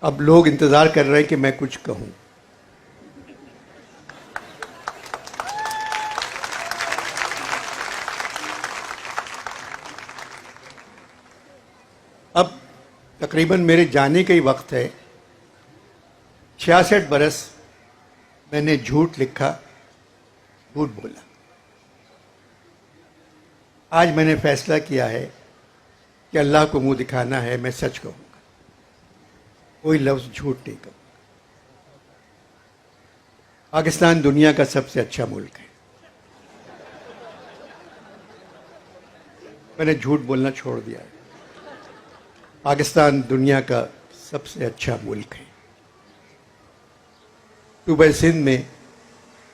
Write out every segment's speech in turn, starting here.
अब लोग इंतज़ार कर रहे हैं कि मैं कुछ कहूं। अब तकरीबन मेरे जाने का ही वक्त है। 66 बरस मैंने झूठ लिखा, झूठ बोला। आज मैंने फैसला किया है कि अल्लाह को मुंह दिखाना है, मैं सच कहूंगा, कोई लफ्ज़ झूठ नहीं कहूंगा। पाकिस्तान दुनिया का सबसे अच्छा मुल्क है। मैंने झूठ बोलना छोड़ दिया है। पाकिस्तान दुनिया का सबसे अच्छा मुल्क है। सूबे सिंध में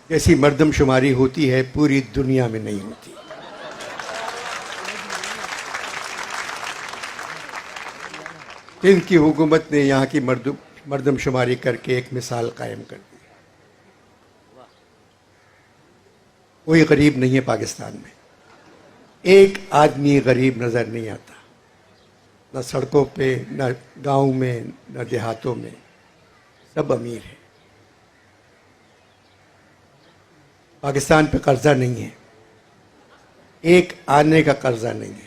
जैसी मर्दमशुमारी होती है पूरी दुनिया में नहीं होती। सिंध की हुकूमत ने यहाँ की मर्दमशुमारी करके एक मिसाल कायम कर दी। कोई गरीब नहीं है पाकिस्तान में, एक आदमी गरीब नजर नहीं आता, न सड़कों पे, न गांव में, न देहातों में, सब अमीर है। पाकिस्तान पे कर्जा नहीं है, एक आने का कर्जा नहीं है।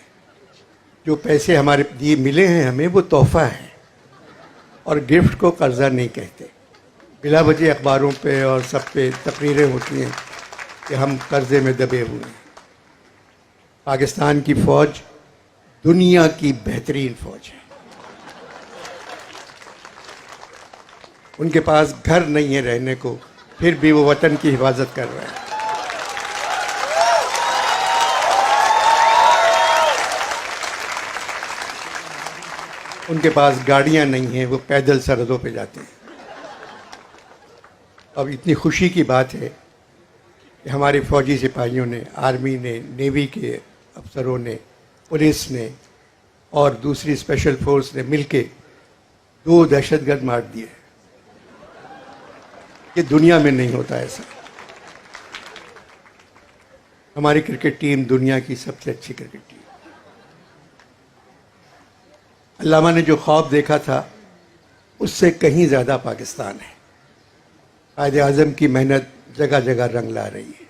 जो पैसे हमारे दिए मिले हैं हमें वो तोहफा है, और गिफ्ट को कर्जा नहीं कहते। बिला वजह अखबारों पे और सब पे तकरीरें होती हैं कि हम कर्जे में दबे हुए हैं। पाकिस्तान की फौज दुनिया की बेहतरीन फौज है। उनके पास घर नहीं है रहने को, फिर भी वो वतन की हिफाजत कर रहे हैं। उनके पास गाड़ियां नहीं हैं, वो पैदल सरहदों पे जाते हैं। अब इतनी खुशी की बात है कि हमारे फौजी सिपाहियों ने, आर्मी ने, नेवी के अफसरों ने, पुलिस ने और दूसरी स्पेशल फोर्स ने मिलके 2 दहशतगर्द मार दिए। ये दुनिया में नहीं होता ऐसा। हमारी क्रिकेट टीम दुनिया की सबसे अच्छी क्रिकेट टीम। अल्लामा ने जो ख्वाब देखा था उससे कहीं ज़्यादा पाकिस्तान है। कायदे आज़म की मेहनत जगह जगह रंग ला रही है।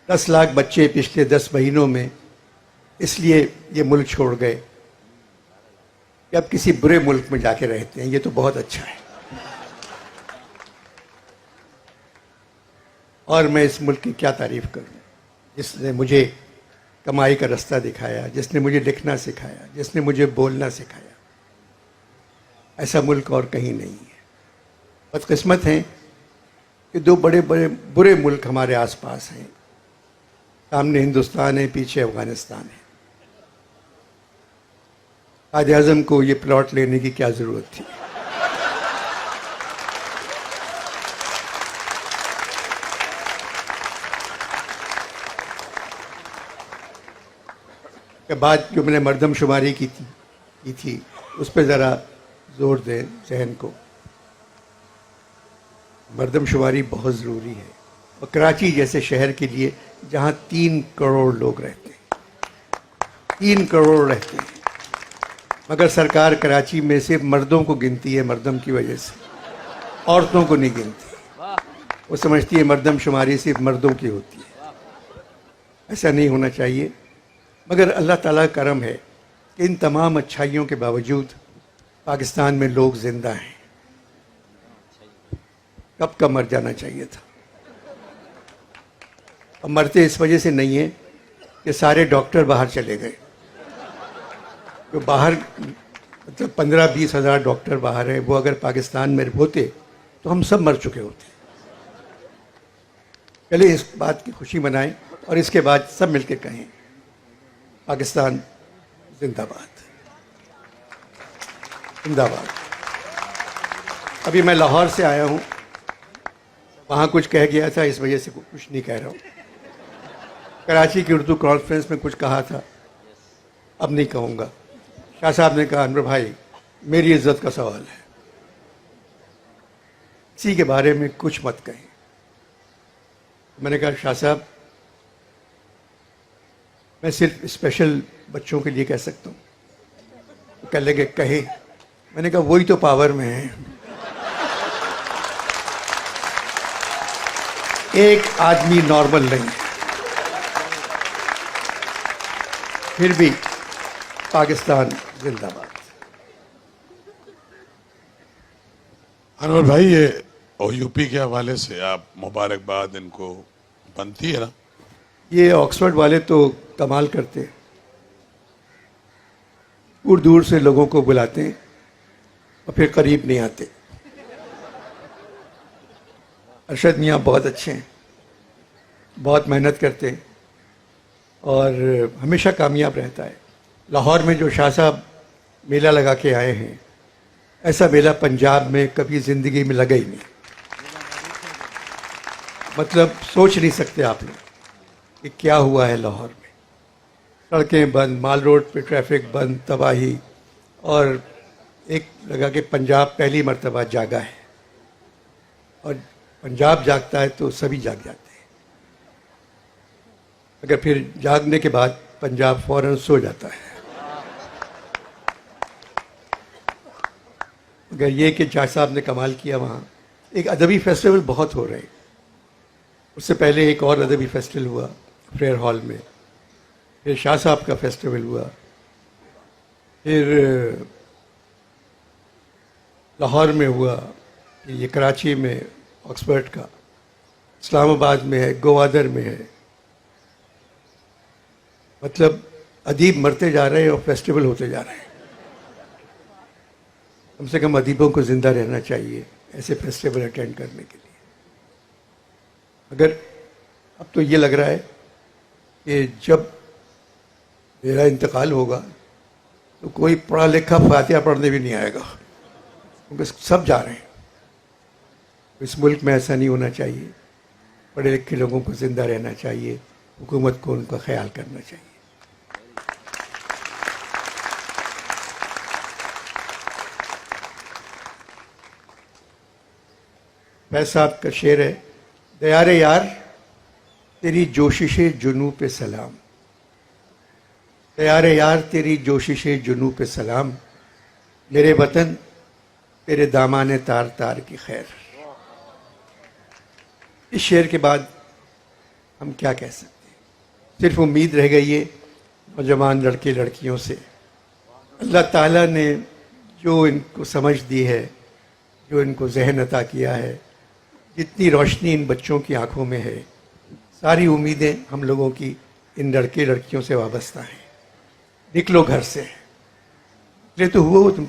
10 लाख बच्चे पिछले 10 महीनों में इसलिए ये मुल्क छोड़ गए कि अब किसी बुरे मुल्क में जाके रहते हैं। ये तो बहुत अच्छा है। और मैं इस मुल्क की क्या तारीफ करूं, जिसने मुझे कमाई का रास्ता दिखाया, जिसने मुझे लिखना सिखाया, जिसने मुझे बोलना सिखाया। ऐसा मुल्क और कहीं नहीं है। बदकिस्मत हैं कि 2 बड़े बड़े बुरे मुल्क हमारे आसपास हैं। सामने हिंदुस्तान है, पीछे अफगानिस्तान है। कायदे आज़म को ये प्लॉट लेने की क्या जरूरत थी? के बाद जो मैंने मर्दमशुमारी की थी उस पर ज़रा जोर दें जहन को। मर्दमशुमारी बहुत ज़रूरी है, और कराची जैसे शहर के लिए जहाँ 3 करोड़ लोग रहते हैं, 3 करोड़ रहते हैं, मगर सरकार कराची में सिर्फ मर्दों को गिनती है। मर्दम की वजह से औरतों को नहीं गिनती। वो समझती है मर्दमशुमारी सिर्फ मर्दों की होती है। ऐसा नहीं होना चाहिए। मगर अल्लाह ताला का करम है कि इन तमाम अच्छाइयों के बावजूद पाकिस्तान में लोग जिंदा हैं। कब का मर जाना चाहिए था। अब मरते इस वजह से नहीं है कि सारे डॉक्टर बाहर चले गए। तो बाहर मतलब 15-20 हज़ार डॉक्टर बाहर हैं, वो अगर पाकिस्तान में होते तो हम सब मर चुके होते। पहले इस बात की खुशी मनाएं और इसके बाद सब मिलकर कहें पाकिस्तान जिंदाबाद, जिंदाबाद। अभी मैं लाहौर से आया हूँ, वहाँ कुछ कह गया था, इस वजह से कुछ नहीं कह रहा हूँ। कराची की उर्दू कॉन्फ्रेंस में कुछ कहा था, अब नहीं कहूँगा। शाह साहब ने कहा अनवर भाई मेरी इज्जत का सवाल है, किसी के बारे में कुछ मत कहें। मैंने कहा शाह साहब मैं सिर्फ स्पेशल बच्चों के लिए कह सकता हूँ। कह लगे कहे, मैंने कहा वही तो पावर में है। एक आदमी नॉर्मल नहीं है। फिर भी पाकिस्तान जिंदाबाद। अनवर भाई, ये और यूपी के हवाले से आप मुबारकबाद इनको बनती है ना? ये ऑक्सफोर्ड वाले तो कमाल करते हैं, दूर दूर से लोगों को बुलाते हैं और फिर करीब नहीं आते। अरशद मियाँ बहुत अच्छे हैं, बहुत मेहनत करते हैं और हमेशा कामयाब रहता है। लाहौर में जो शाह साहब मेला लगा के आए हैं, ऐसा मेला पंजाब में कभी ज़िंदगी में लगा ही नहीं। मतलब सोच नहीं सकते आप लोग कि क्या हुआ है लाहौर में। सड़कें बंद, माल रोड पे ट्रैफिक बंद, तबाही। और एक लगा कि पंजाब पहली मर्तबा जागा है, और पंजाब जागता है तो सभी जाग जाते हैं। अगर फिर जागने के बाद पंजाब फौरन सो जाता है। अगर ये कि शाह साहब ने कमाल किया, वहाँ एक अदबी फेस्टिवल बहुत हो रहे हैं। उससे पहले एक और अदबी फेस्टिवल हुआ फेयर हॉल में, फिर शाह साहब का फेस्टिवल हुआ, फिर लाहौर में हुआ, ये कराची में ऑक्सफोर्ड का, इस्लामाबाद में है, गोवादर में है। मतलब अदीब मरते जा रहे हैं और फेस्टिवल होते जा रहे हैं। कम से कम अदीबों को जिंदा रहना चाहिए ऐसे फेस्टिवल अटेंड करने के लिए। अगर अब तो ये लग रहा है कि जब मेरा इंतकाल होगा तो कोई पढ़ा लिखा फातिहा पढ़ने भी नहीं आएगा, क्योंकि सब जा रहे हैं। इस मुल्क में ऐसा नहीं होना चाहिए। पढ़े लिखे लोगों को जिंदा रहना चाहिए, हुकूमत को उनका ख्याल करना चाहिए। फैज साहब का शेर है, दयारे यार तेरी जोशिशे जुनू पे सलाम, दयारे यार तेरी जोशिशे जुनू पे सलाम, मेरे वतन तेरे दामाने तार तार की खैर। इस शेर के बाद हम क्या कह सकते हैं? सिर्फ उम्मीद रह गई है नौजवान लड़के लड़कियों से। अल्लाह ताला ने जो इनको समझ दी है, जो इनको जहन अता किया है, जितनी रोशनी इन बच्चों की आंखों में है, सारी उम्मीदें हम लोगों की इन लड़के लड़कियों से वाबस्ता हैं। निकलो घर से, निकले तो हुआ, तुम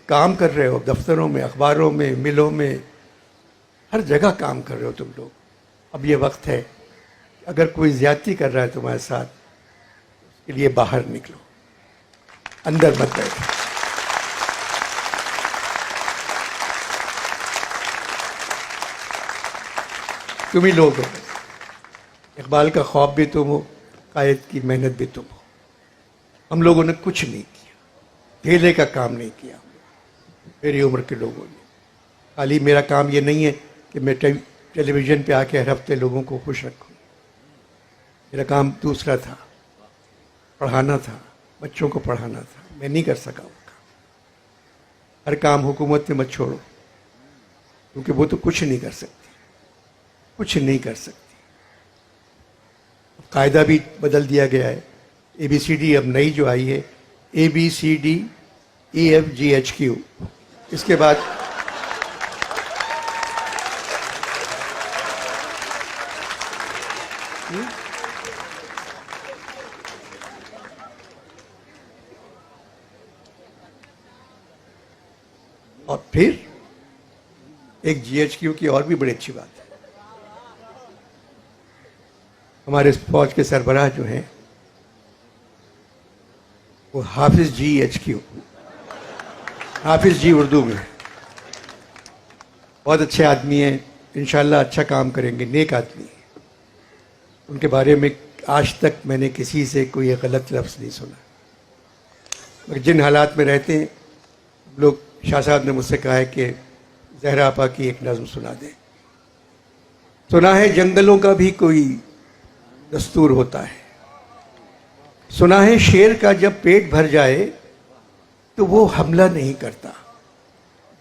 काम कर रहे हो दफ्तरों में, अखबारों में, मिलों में, हर जगह काम कर रहे हो तुम लोग। अब ये वक्त है, अगर कोई ज्यादती कर रहा है तुम्हारे साथ, उसके लिए बाहर निकलो, अंदर मत बैठो। तुम ही लोग हो, इकबाल का ख्वाब भी तुम हो, कायद की मेहनत भी तुम हो। हम लोगों ने कुछ नहीं किया, धेले का काम नहीं किया मेरी उम्र के लोगों ने। खाली मेरा काम ये नहीं है कि मैं टेलीविज़न पे आके हर हफ्ते लोगों को खुश रखूं। मेरा काम दूसरा था, पढ़ाना था, बच्चों को पढ़ाना था। मैं नहीं कर सका वो काम। हर काम हुकूमत पे मत छोड़ो, क्योंकि वो तो कुछ नहीं कर सकती, कुछ नहीं कर सकती। कायदा भी बदल दिया गया है। ABCD अब नई जो आई है, ABCDEFGHQ। इसके बाद और फिर एक GHQ की और भी बड़ी अच्छी बात है। हमारे फौज के सरबराह जो हैं वो हाफिज GHQ, हाफिज जी उर्दू में, बहुत अच्छे आदमी हैं, इंशाल्लाह अच्छा काम करेंगे, नेक आदमी हैं। उनके बारे में आज तक मैंने किसी से कोई गलत लफ्ज़ नहीं सुना। मगर जिन हालात में रहते हैं लोग, शाह साहब ने मुझसे कहा है कि जहरा आपा की एक नज़्म सुना दें। सुना है जंगलों का भी कोई दस्तूर होता है, सुना है शेर का जब पेट भर जाए तो वो हमला नहीं करता,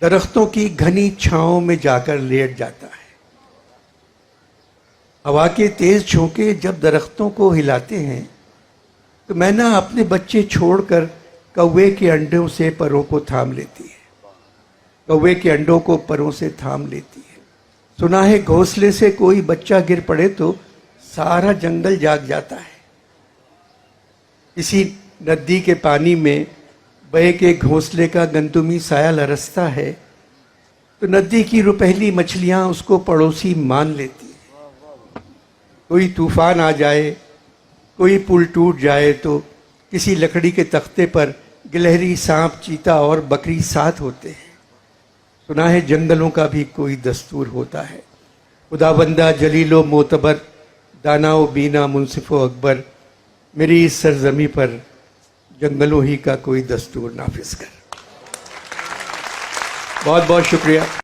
दरख्तों की घनी छांव में जाकर लेट जाता है। हवा के तेज झोंके जब दरख्तों को हिलाते हैं तो मैना अपने बच्चे छोड़कर कौवे के अंडों से परों को थाम लेती है, कौवे के अंडों को परों से थाम लेती है। सुना है घोंसले से कोई बच्चा गिर पड़े तो सारा जंगल जाग जाता है। किसी नदी के पानी में बहे के घोंसले का गंतुमी साया लरसता है तो नदी की रुपहली मछलियां उसको पड़ोसी मान लेती है। कोई तूफान आ जाए, कोई पुल टूट जाए तो किसी लकड़ी के तख्ते पर गिलहरी, सांप, चीता और बकरी साथ होते हैं। सुना है जंगलों का भी कोई दस्तूर होता है। खुदाबंदा जलीलो मोतबर, दानाओ बीना मुंसिफो अकबर, मेरी इस सरजमी पर जंगलों ही का कोई दस्तूर नाफिज कर। बहुत बहुत शुक्रिया।